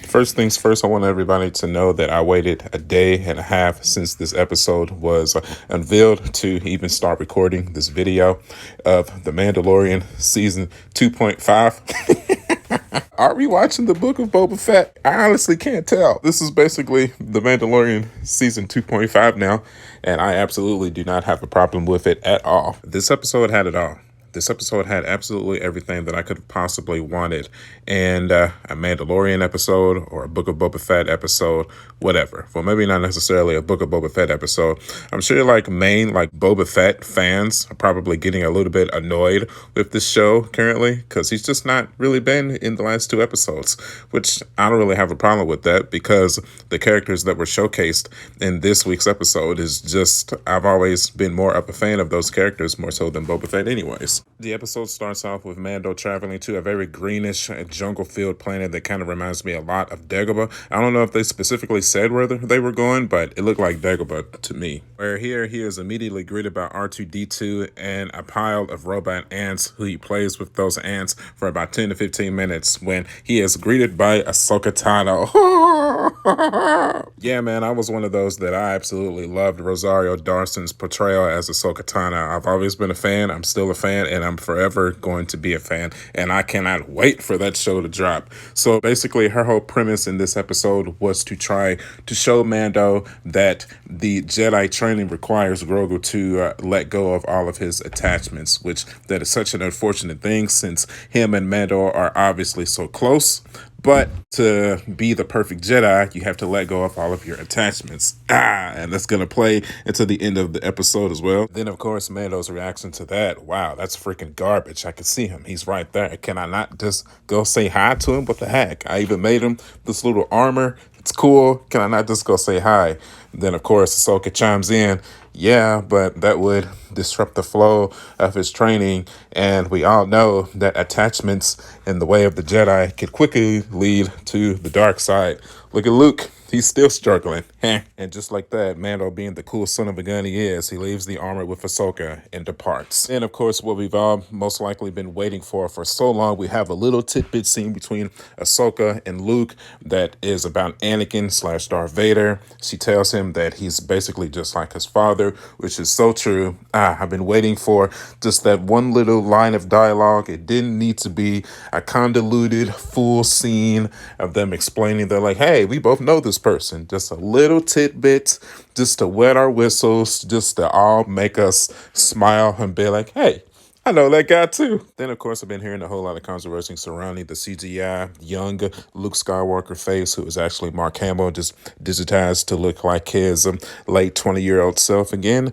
First things first, I want everybody to know that I waited a day and a half since this episode was unveiled to even start recording this video of The Mandalorian Season 2.5. Are we watching the Book of Boba Fett? I honestly can't tell. This is basically The Mandalorian Season 2.5 now, and I absolutely do not have a problem with it at all. This episode had it all. This episode had absolutely everything that I could have possibly wanted. And a Mandalorian episode or a Book of Boba Fett episode, whatever. Well, maybe not necessarily a Book of Boba Fett episode. I'm sure like Boba Fett fans are probably getting a little bit annoyed with this show currently because he's just not really been in the last two episodes, which I don't really have a problem with that because the characters that were showcased in this week's episode is just, I've always been more of a fan of those characters more so than Boba Fett anyways. The episode starts off with Mando traveling to a very greenish jungle-filled planet that kind of reminds me a lot of Dagobah. I don't know if they specifically said where they were going, but it looked like Dagobah to me. Where here he is immediately greeted by R2-D2 and a pile of robot ants who he plays with those ants for about 10 to 15 minutes when he is greeted by Ahsoka Tano. Yeah, man, I was one of those that I absolutely loved Rosario Dawson's portrayal as Ahsoka Tano. I've always been a fan. I'm still a fan, and I'm forever going to be a fan, and I cannot wait for that show to drop. So basically, her whole premise in this episode was to try to show Mando that the Jedi training requires Grogu to let go of all of his attachments, which that is such an unfortunate thing since him and Mando are obviously so close. But to be the perfect Jedi, you have to let go of all of your attachments. And that's going to play into the end of the episode as well. Then, of course, Mando's reaction to that. Wow, that's freaking garbage. I can see him. He's right there. Can I not just go say hi to him? What the heck? I even made him this little armor. It's cool. Can I not just go say hi? Then, of course, Ahsoka chimes in. Yeah, but that would disrupt the flow of his training. And we all know that attachments in the way of the Jedi could quickly lead to the dark side. Look at Luke. He's still struggling. And just like that, Mando being the cool son of a gun he is, he leaves the armor with Ahsoka and departs. And of course, what we've all most likely been waiting for so long, we have a little tidbit scene between Ahsoka and Luke that is about Anakin / Darth Vader. She tells him that he's basically just like his father, which is so true. I've been waiting for just that one little line of dialogue. It didn't need to be a convoluted full scene of them explaining they're like, hey, we both know this person. Just a little tidbit just to wet our whistles, just to all make us smile and be like, hey, I know that guy too. Then, of course, I've been hearing a whole lot of controversy surrounding the CGI young Luke Skywalker face, who is actually Mark Hamill, just digitized to look like his late 20-year-old self again.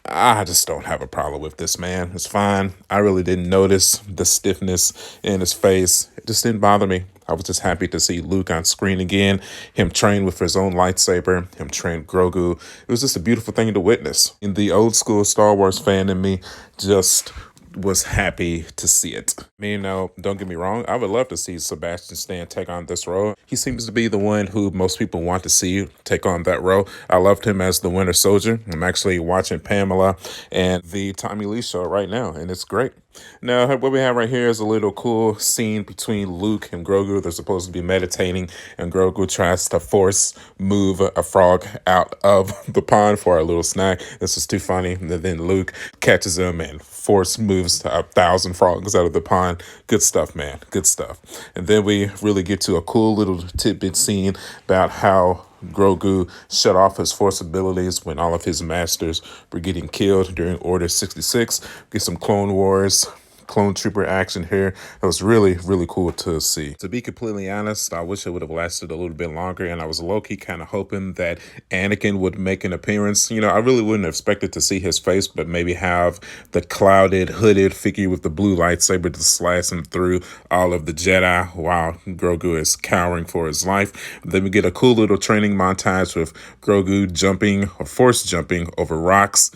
I just don't have a problem with this, man. It's fine. I really didn't notice the stiffness in his face. It just didn't bother me. I was just happy to see Luke on screen again, him train with his own lightsaber, him train Grogu. It was just a beautiful thing to witness. In the old school Star Wars fan in me just was happy to see it. I mean, don't get me wrong. I would love to see Sebastian Stan take on this role. He seems to be the one who most people want to see take on that role. I loved him as the Winter Soldier. I'm actually watching Pamela and the Tommy Lee show right now, and it's great. Now, what we have right here is a little cool scene between Luke and Grogu. They're supposed to be meditating, and Grogu tries to force move a frog out of the pond for a little snack. This is too funny. And then Luke catches him and force moves 1,000 frogs out of the pond. Good stuff, man. Good stuff. And then we really get to a cool little tidbit scene about how Grogu shut off his force abilities when all of his masters were getting killed during Order 66. Get some Clone Wars, Clone Trooper action here. It was really, really cool to see. To be completely honest, I wish it would have lasted a little bit longer, and I was low-key kind of hoping that Anakin would make an appearance. You know, I really wouldn't have expected to see his face, but maybe have the clouded, hooded figure with the blue lightsaber to slash him through all of the Jedi while Grogu is cowering for his life. Then we get a cool little training montage with Grogu jumping or force jumping over rocks.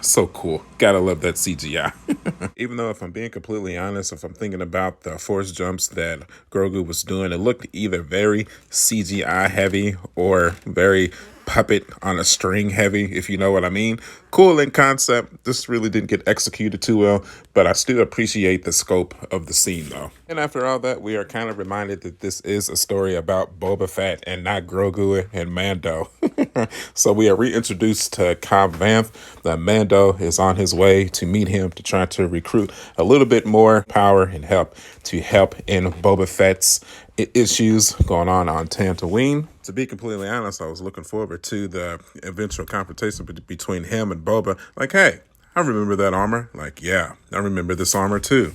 So cool. Gotta love that CGI. Even though, if I'm being completely honest, if I'm thinking about the force jumps that Grogu was doing, it looked either very CGI heavy or very puppet on a string heavy, if you know what I mean. Cool in concept. This really didn't get executed too well, but I still appreciate the scope of the scene though. And after all that, we are kind of reminded that this is a story about Boba Fett and not Grogu and Mando. So we are reintroduced to Cobb Vanth. That Mando is on his way to meet him to try to recruit a little bit more power and help in Boba Fett's issues going on Tatooine. To be completely honest, I was looking forward to the eventual confrontation between him and Boba. Like, hey, I remember that armor. Like, yeah, I remember this armor too.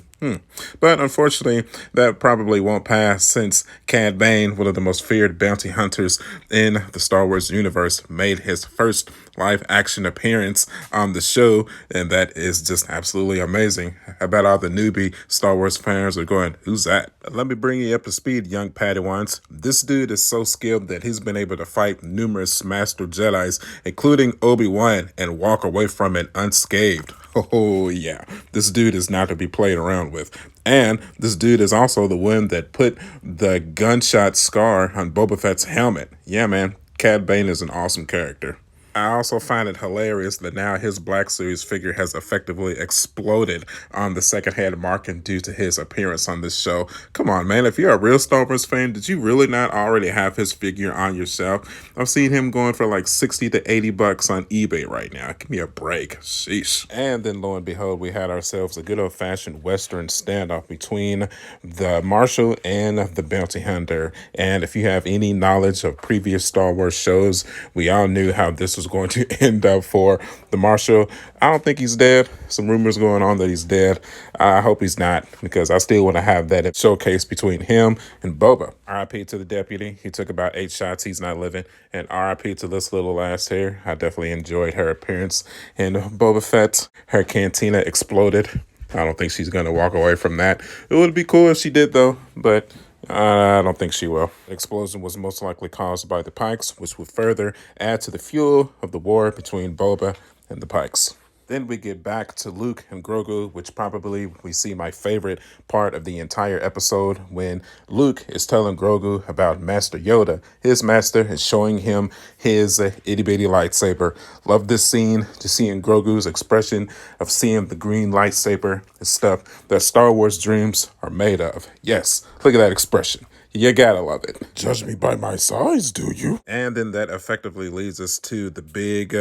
But unfortunately, that probably won't pass since Cad Bane, one of the most feared bounty hunters in the Star Wars universe, made his first live action appearance on the show. And that is just absolutely amazing. I bet all the newbie Star Wars fans are going, who's that? Let me bring you up to speed, young Padawans. This dude is so skilled that he's been able to fight numerous Master Jedis, including Obi-Wan, and walk away from it unscathed. Oh, yeah. This dude is not to be played around with. And this dude is also the one that put the gunshot scar on Boba Fett's helmet. Yeah, man. Cad Bane is an awesome character. I also find it hilarious that now his Black Series figure has effectively exploded on the secondhand market due to his appearance on this show. Come on, man. If you're a real Star Wars fan, did you really not already have his figure on your shelf? I've seen him going for like 60 to 80 bucks on eBay right now. Give me a break. Sheesh. And then lo and behold, we had ourselves a good old-fashioned Western standoff between the Marshal and the Bounty Hunter. And if you have any knowledge of previous Star Wars shows, we all knew how this was going to end up for the Marshal. I don't think he's dead. Some rumors going on that he's dead. I hope he's not, because I still want to have that showcase between him and Boba. RIP to the deputy. He took about 8 shots. He's not living. And RIP to this little ass here. I definitely enjoyed her appearance in Boba Fett. Her cantina exploded. I don't think she's going to walk away from that. It would be cool if she did, though, but I don't think she will. The explosion was most likely caused by the Pikes, which would further add to the fuel of the war between Boba and the Pikes. Then we get back to Luke and Grogu, which probably we see my favorite part of the entire episode, when Luke is telling Grogu about Master Yoda. His master is showing him his itty-bitty lightsaber. Love this scene, just seeing Grogu's expression of seeing the green lightsaber and stuff that Star Wars dreams are made of. Yes, look at that expression. You gotta love it. Judge me by my size, do you? And then that effectively leads us to the big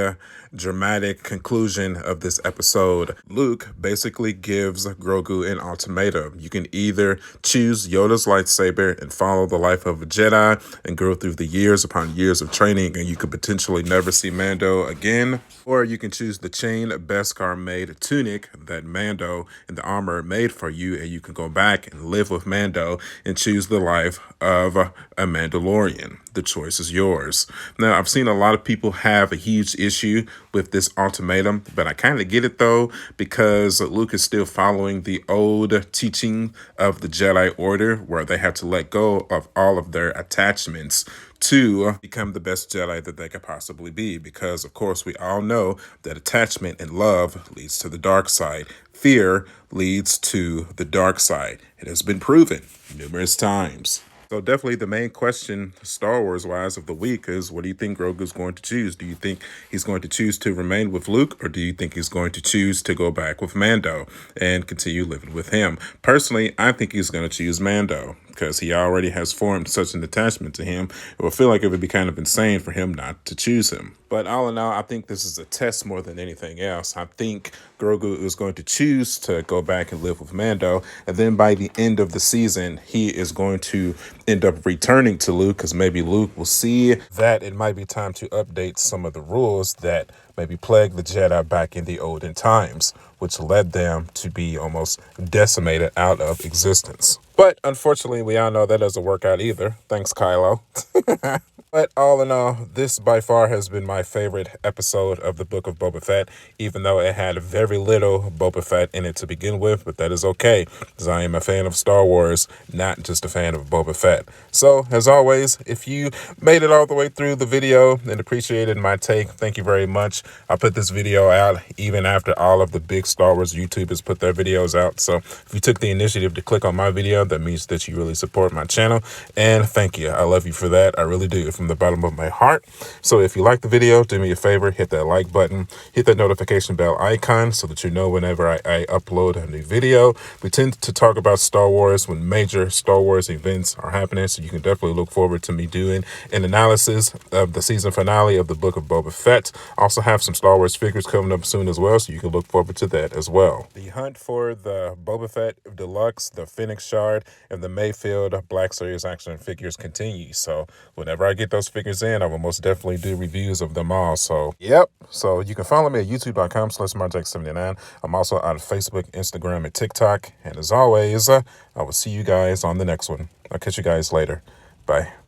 dramatic conclusion of this episode. Luke basically gives Grogu an ultimatum. You can either choose Yoda's lightsaber and follow the life of a Jedi and go through the years upon years of training, and you could potentially never see Mando again. Or you can choose the chain Beskar made tunic that Mando and the armor made for you, and you can go back and live with Mando and choose the life of a Mandalorian. The choice is yours. Now, I've seen a lot of people have a huge issue with this ultimatum, but I kind of get it though, because Luke is still following the old teaching of the Jedi Order, where they have to let go of all of their attachments to become the best Jedi that they could possibly be. Because, of course, we all know that attachment and love leads to the dark side. Fear leads to the dark side. It has been proven numerous times. So definitely the main question, Star Wars-wise, of the week is, what do you think Grogu's going to choose? Do you think he's going to choose to remain with Luke, or do you think he's going to choose to go back with Mando and continue living with him? Personally, I think he's going to choose Mando, because he already has formed such an attachment to him. It would feel like it would be kind of insane for him not to choose him. But all in all, I think this is a test more than anything else. I think Grogu is going to choose to go back and live with Mando, and then by the end of the season, he is going to end up returning to Luke, because maybe Luke will see that it might be time to update some of the rules that maybe plagued the Jedi back in the olden times, which led them to be almost decimated out of existence. But unfortunately, we all know that doesn't work out either. Thanks, Kylo. But all in all, this by far has been my favorite episode of the Book of Boba Fett, even though it had very little Boba Fett in it to begin with, but that is okay, because I am a fan of Star Wars, not just a fan of Boba Fett. So, as always, if you made it all the way through the video and appreciated my take, thank you very much. I put this video out even after all of the big Star Wars YouTubers put their videos out, so if you took the initiative to click on my video, that means that you really support my channel, and thank you. I love you for that. I really do. If from the bottom of my heart. So if you like the video, do me a favor, hit that like button, hit that notification bell icon so that you know whenever I upload a new video. We tend to talk about Star Wars when major Star Wars events are happening, so you can definitely look forward to me doing an analysis of the season finale of the Book of Boba Fett. Also have some Star Wars figures coming up soon as well, so you can look forward to that as well. The hunt for the Boba Fett Deluxe, the Phoenix Shard, and the Mayfield Black Series action figures continues. So whenever I get those figures in, I will most definitely do reviews of them all. So yep. So you can follow me at youtube.com/MarJack79. I'm also on Facebook, Instagram, and TikTok. And as always, I will see you guys on the next one. I'll catch you guys later. Bye.